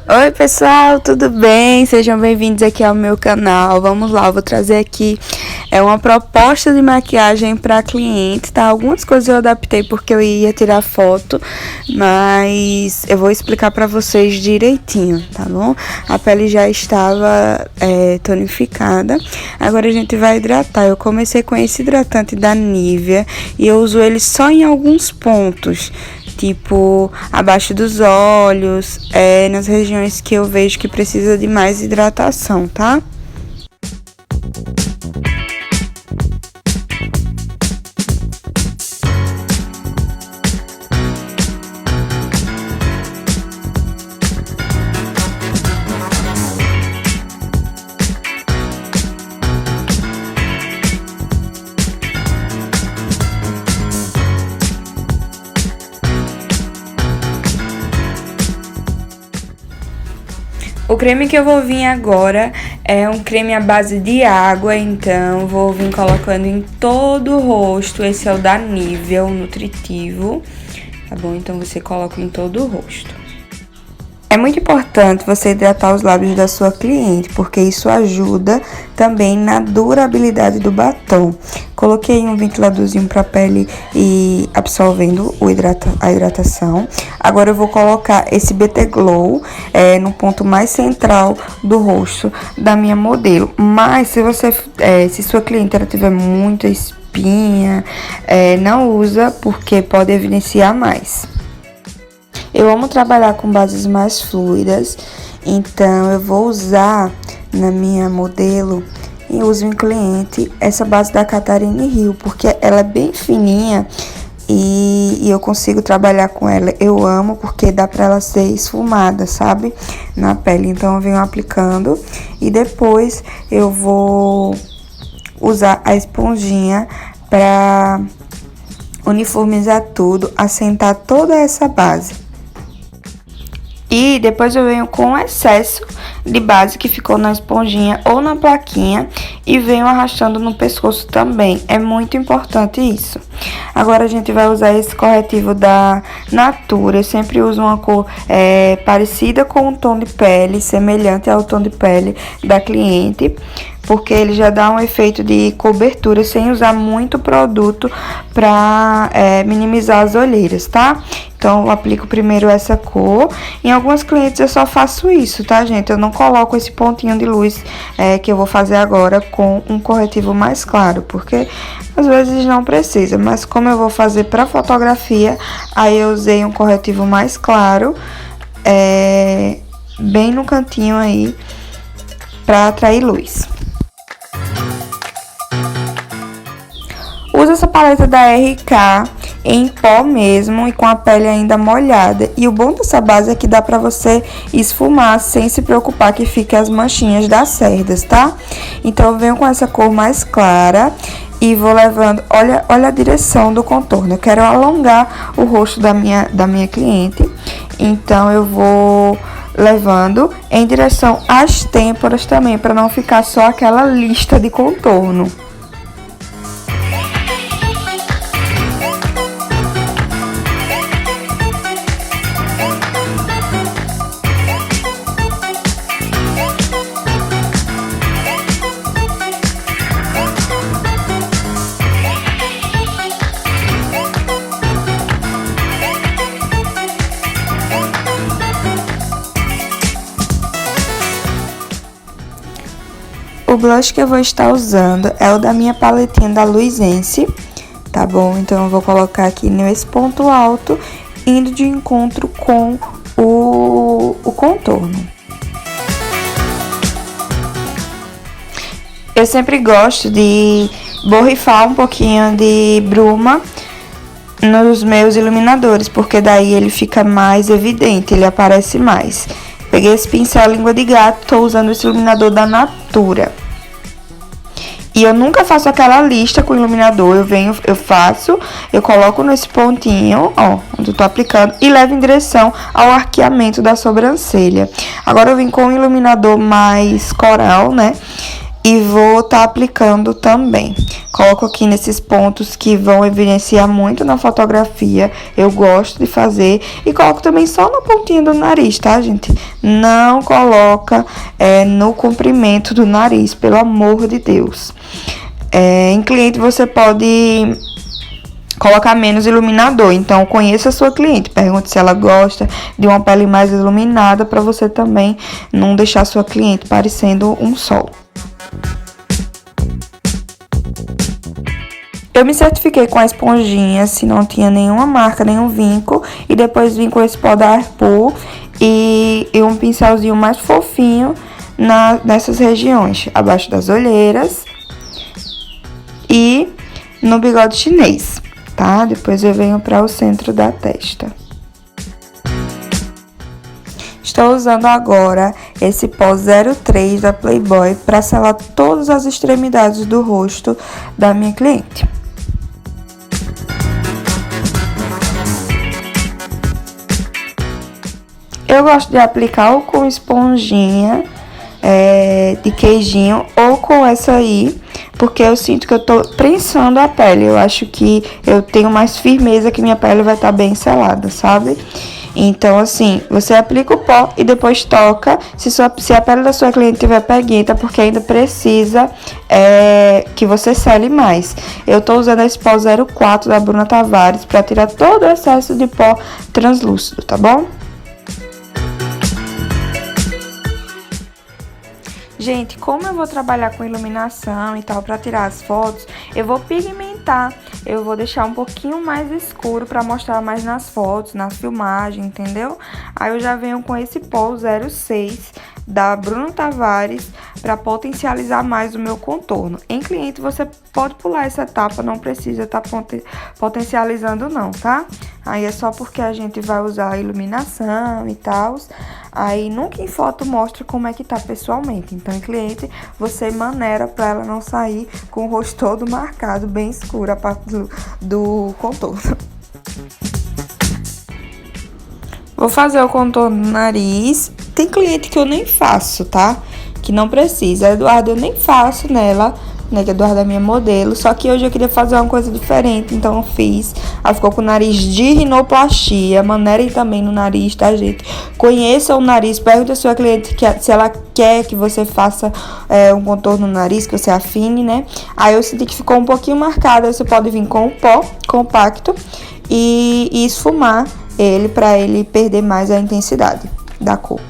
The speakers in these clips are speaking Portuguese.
Oi pessoal, tudo bem? Sejam bem-vindos aqui ao meu canal. Vamos lá, eu vou trazer aqui uma proposta de maquiagem para cliente, tá? Algumas coisas eu adaptei porque eu ia tirar foto, mas eu vou explicar para vocês direitinho, tá bom? A pele já estava tonificada, agora a gente vai hidratar. Eu comecei com esse hidratante da Nivea e eu uso ele só em alguns pontos, tipo abaixo dos olhos, nas regiões que eu vejo que precisa de mais hidratação, tá? O creme que eu vou vir agora é um creme à base de água, então vou vir colocando em todo o rosto. Esse é o da Nivea, o nutritivo, tá bom? Então você coloca em todo o rosto. É muito importante você hidratar os lábios da sua cliente, porque isso ajuda também na durabilidade do batom. Coloquei um ventiladorzinho para a pele e absorvendo a hidratação. Agora eu vou colocar esse BT Glow no ponto mais central do rosto da minha modelo. Mas se sua cliente ela tiver muita espinha, não usa, porque pode evidenciar mais. Eu amo trabalhar com bases mais fluidas, então eu vou usar na minha modelo e uso em cliente essa base da Catarine Hill, porque ela é bem fininha e eu consigo trabalhar com ela. Eu amo porque dá pra ela ser esfumada, sabe? Na pele, então eu venho aplicando e depois eu vou usar a esponjinha pra uniformizar tudo, assentar toda essa base. E depois eu venho com o excesso de base que ficou na esponjinha ou na plaquinha e venho arrastando no pescoço também. É muito importante isso. Agora a gente vai usar esse corretivo da Natura. Eu sempre uso uma cor parecida com o tom de pele, semelhante ao tom de pele da cliente, porque ele já dá um efeito de cobertura sem usar muito produto para minimizar as olheiras, tá? Então, eu aplico primeiro essa cor. Em algumas clientes eu só faço isso, tá, gente? Eu não coloco esse pontinho de luz que eu vou fazer agora com um corretivo mais claro, porque às vezes não precisa. Mas como eu vou fazer para fotografia, aí eu usei um corretivo mais claro, bem no cantinho aí, para atrair luz. Usa essa paleta da RK em pó mesmo e com a pele ainda molhada. E o bom dessa base é que dá pra você esfumar sem se preocupar que fique as manchinhas das cerdas, tá? Então eu venho com essa cor mais clara e vou levando, olha a direção do contorno. Eu quero alongar o rosto da minha cliente, então eu vou levando em direção às têmporas também, para não ficar só aquela lista de contorno. O blush que eu vou estar usando é o da minha paletinha da Luisense, tá bom? Então eu vou colocar aqui nesse ponto alto, indo de encontro com o contorno. Eu sempre gosto de borrifar um pouquinho de bruma nos meus iluminadores, porque daí ele fica mais evidente, ele aparece mais. Peguei esse pincel língua de gato, tô usando esse iluminador da Natura. E eu nunca faço aquela lista com o iluminador, eu coloco nesse pontinho, ó, onde eu tô aplicando, e levo em direção ao arqueamento da sobrancelha. Agora eu vim com um iluminador mais coral, né? E vou estar aplicando também. Coloco aqui nesses pontos que vão evidenciar muito na fotografia. Eu gosto de fazer. E coloco também só na pontinha do nariz, tá, gente? Não coloca no comprimento do nariz, pelo amor de Deus. Em cliente você pode colocar menos iluminador. Então, conheça a sua cliente. Pergunte se ela gosta de uma pele mais iluminada, para você também não deixar a sua cliente parecendo um sol. Eu me certifiquei com a esponjinha, se não tinha nenhuma marca, nenhum vinco. E depois vim com esse pó da Arpur e um pincelzinho mais fofinho nessas regiões. Abaixo das olheiras e no bigode chinês, tá? Depois eu venho para o centro da testa. Estou usando agora esse pó 03 da Playboy para selar todas as extremidades do rosto da minha cliente. Eu gosto de aplicar ou com esponjinha de queijinho ou com essa aí, porque eu sinto que eu tô prensando a pele. Eu acho que eu tenho mais firmeza, que minha pele vai estar bem selada, sabe? Então, assim, você aplica o pó e depois toca. Se a pele da sua cliente tiver peguenta, porque ainda precisa que você sele mais. Eu tô usando esse pó 04 da Bruna Tavares pra tirar todo o excesso de pó translúcido, tá bom? Gente, como eu vou trabalhar com iluminação e tal para tirar as fotos, eu vou pigmentar, eu vou deixar um pouquinho mais escuro para mostrar mais nas fotos, nas filmagens, entendeu? Aí eu já venho com esse pó 06 da Bruna Tavares para potencializar mais o meu contorno. Em cliente você pode pular essa etapa, não precisa estar potencializando não, tá? Aí é só porque a gente vai usar a iluminação e tal. Aí nunca em foto mostra como é que tá pessoalmente. Então em cliente você maneira para ela não sair com o rosto todo marcado, bem escuro a parte do contorno. Vou fazer o contorno do nariz. Tem cliente que eu nem faço, tá? Que não precisa. A Eduarda eu nem faço nela, né? Que a Eduarda é minha modelo. Só que hoje eu queria fazer uma coisa diferente, então eu fiz. Ela ficou com o nariz de rinoplastia. Maneirem também no nariz, tá, gente? Conheça o nariz. Pergunta a sua cliente se ela quer que você faça um contorno no nariz, que você afine, né? Aí eu senti que ficou um pouquinho marcado. Aí você pode vir com o pó compacto e esfumar ele para ele perder mais a intensidade da cor.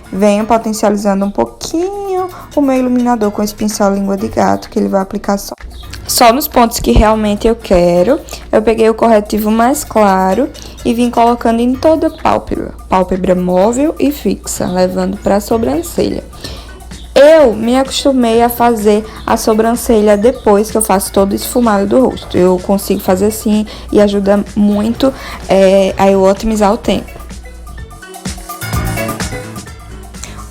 Venho potencializando um pouquinho o meu iluminador com esse pincel língua de gato, que ele vai aplicar só nos pontos que realmente eu quero. Eu peguei o corretivo mais claro e vim colocando em toda a pálpebra móvel e fixa, levando para a sobrancelha. Eu me acostumei a fazer a sobrancelha depois que eu faço todo o esfumado do rosto. Eu consigo fazer assim e ajuda muito a eu otimizar o tempo.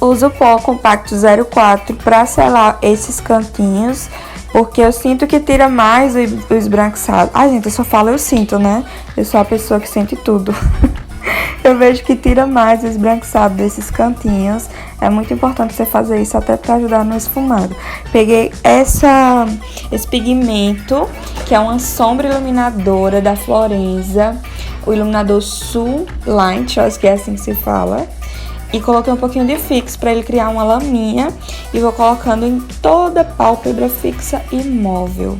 Uso o pó compacto 04 para selar esses cantinhos, porque eu sinto que tira mais o esbranquiçado. Ai, gente, eu só falo eu sinto, né? Eu sou a pessoa que sente tudo. Eu vejo que tira mais o esbranquiçado desses cantinhos. É muito importante você fazer isso até para ajudar no esfumado. Peguei esse pigmento, que é uma sombra iluminadora da Florenza, o iluminador Sul Light, acho que é assim que se fala. E coloquei um pouquinho de fix para ele criar uma laminha. E vou colocando em toda a pálpebra fixa e móvel.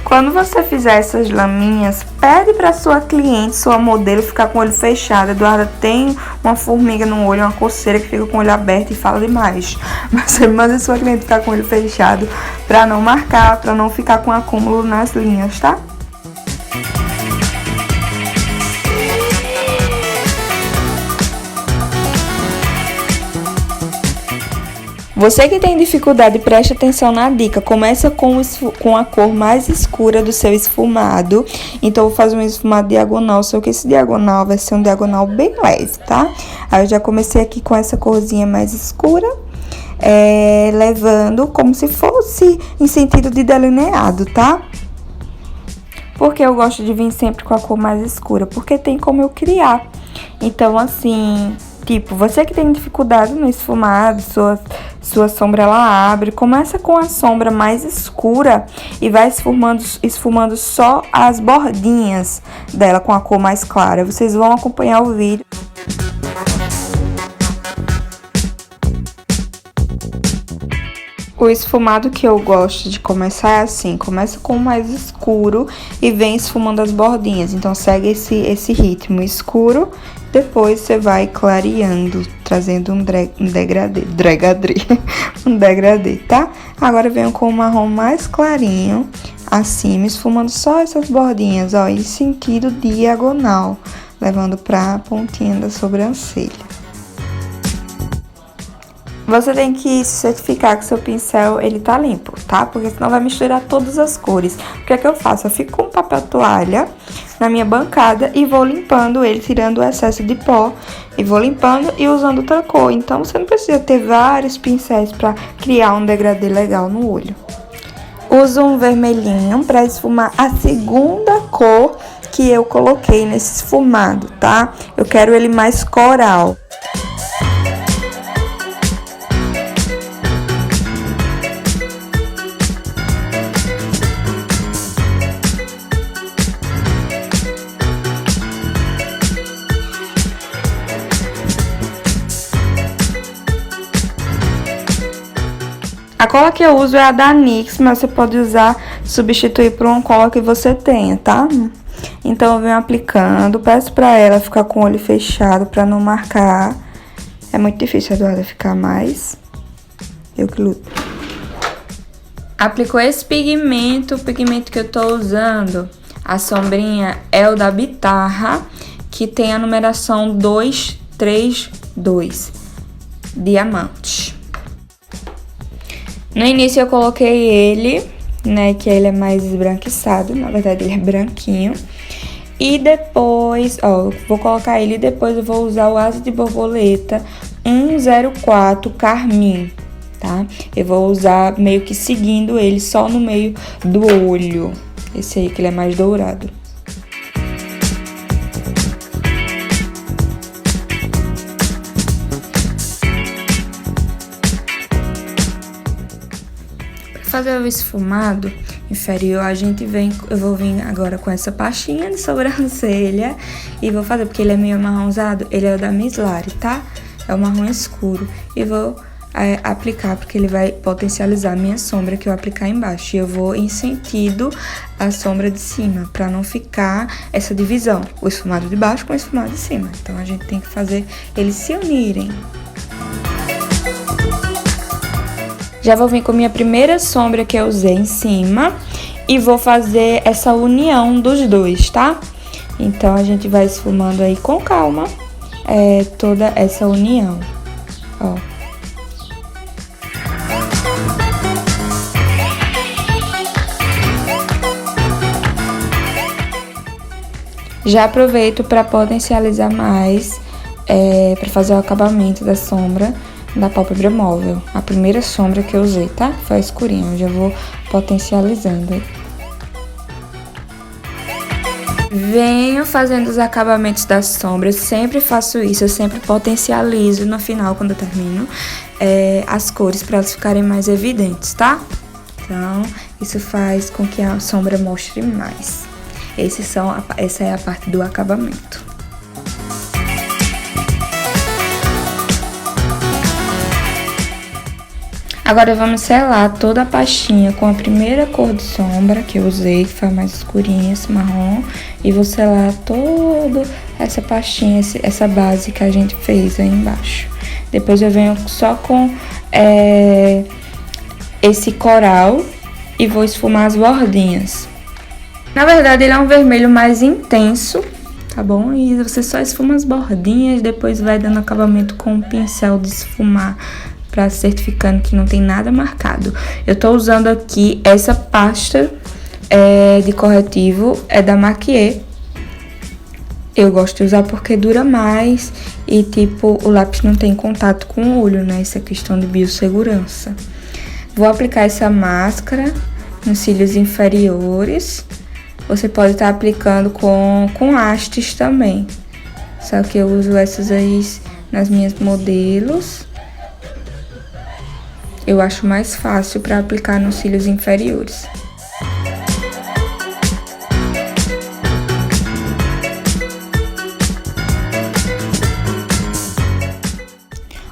Quando você fizer essas laminhas, pede para sua cliente, sua modelo, ficar com o olho fechado. A Eduarda tem uma formiga no olho, uma coceira que fica com o olho aberto e fala demais. Mas você manda sua cliente ficar com o olho fechado para não marcar, para não ficar com acúmulo nas linhas, tá? Você que tem dificuldade, preste atenção na dica. Começa com a cor mais escura do seu esfumado. Então, eu vou fazer um esfumado diagonal, só que esse diagonal vai ser um diagonal bem leve, tá? Aí, eu já comecei aqui com essa corzinha mais escura, levando como se fosse em sentido de delineado, tá? Porque eu gosto de vir sempre com a cor mais escura, porque tem como eu criar. Então, assim, tipo, você que tem dificuldade no esfumado, sua sombra ela abre, começa com a sombra mais escura e vai esfumando só as bordinhas dela com a cor mais clara. Vocês vão acompanhar o vídeo. O esfumado que eu gosto de começar é assim, começa com o mais escuro e vem esfumando as bordinhas. Então, segue esse ritmo escuro, depois você vai clareando, trazendo um degradê, um degradê, tá? Agora venho com o marrom mais clarinho, acima, esfumando só essas bordinhas, ó, em sentido diagonal, levando pra pontinha da sobrancelha. Você tem que se certificar que seu pincel, ele tá limpo, tá? Porque senão vai misturar todas as cores. O que é que eu faço? Eu fico com papel toalha na minha bancada e vou limpando ele, tirando o excesso de pó. E vou limpando e usando outra cor. Então, você não precisa ter vários pincéis pra criar um degradê legal no olho. Uso um vermelhinho pra esfumar a segunda cor que eu coloquei nesse esfumado, tá? Eu quero ele mais coral. A cola que eu uso é a da NYX, mas você pode substituir por uma cola que você tenha, tá? Então, eu venho aplicando, peço pra ela ficar com o olho fechado pra não marcar. É muito difícil, Eduarda, ficar mais. Eu que luto. Aplicou esse pigmento, o pigmento que eu tô usando, a sombrinha é o da Bitarra, que tem a numeração 232, Diamante. No início eu coloquei ele, né, que ele é mais esbranquiçado, na verdade ele é branquinho. E depois, ó, eu vou colocar ele e depois eu vou usar o Asa de Borboleta 104 Carmim, tá? Eu vou usar meio que seguindo ele só no meio do olho, esse aí que ele é mais dourado. Fazer o esfumado inferior, eu vou vir agora com essa pastinha de sobrancelha e vou fazer, porque ele é meio amarronzado, ele é o da Miss Lari, tá? É o marrom escuro. E vou aplicar, porque ele vai potencializar a minha sombra que eu aplicar embaixo. E eu vou em sentido a sombra de cima, pra não ficar essa divisão, o esfumado de baixo com o esfumado de cima. Então, a gente tem que fazer eles se unirem. Já vou vir com a minha primeira sombra que eu usei em cima e vou fazer essa união dos dois, tá? Então, a gente vai esfumando aí com calma toda essa união, ó. Já aproveito para potencializar mais, para fazer o acabamento da sombra da pálpebra móvel. A primeira sombra que eu usei, tá? Foi a escurinha, eu já vou potencializando aí. Venho fazendo os acabamentos das sombras, sempre faço isso, eu sempre potencializo no final, quando eu termino, as cores para elas ficarem mais evidentes, tá? Então, isso faz com que a sombra mostre mais. Essa é a parte do acabamento. Agora, vamos selar toda a pastinha com a primeira cor de sombra que eu usei, que foi a mais escurinha, esse marrom. E vou selar toda essa pastinha, essa base que a gente fez aí embaixo. Depois eu venho só com esse coral e vou esfumar as bordinhas. Na verdade, ele é um vermelho mais intenso, tá bom? E você só esfuma as bordinhas, depois vai dando acabamento com o pincel de esfumar, pra certificando que não tem nada marcado. Eu tô usando aqui essa pasta de corretivo, é da Maquier. Eu gosto de usar porque dura mais e, tipo, o lápis não tem contato com o olho, né? Isso é questão de biossegurança. Vou aplicar essa máscara nos cílios inferiores, Você pode estar aplicando com hastes também. Só que eu uso essas aí nas minhas modelos. Eu acho mais fácil para aplicar nos cílios inferiores.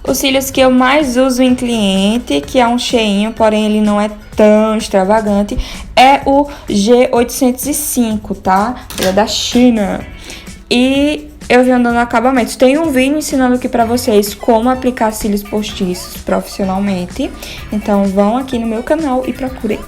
Os cílios que eu mais uso em cliente, que é um cheinho, porém ele não é tão extravagante, é o G805, tá? Ele é da China. E eu venho dando acabamentos. Tem um vídeo ensinando aqui pra vocês como aplicar cílios postiços profissionalmente. Então vão aqui no meu canal e procurem.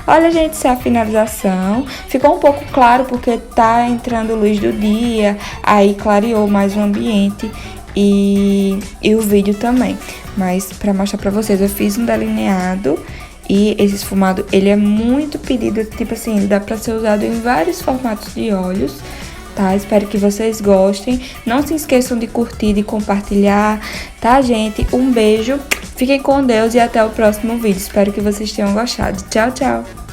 Olha, gente, essa é a finalização. Ficou um pouco claro porque tá entrando luz do dia, aí clareou mais o ambiente. E o vídeo também, mas pra mostrar pra vocês, eu fiz um delineado e esse esfumado, ele é muito pedido, tipo assim, dá pra ser usado em vários formatos de olhos, tá? Espero que vocês gostem, não se esqueçam de curtir, de compartilhar, tá, gente? Um beijo, fiquem com Deus e até o próximo vídeo, espero que vocês tenham gostado. Tchau, tchau!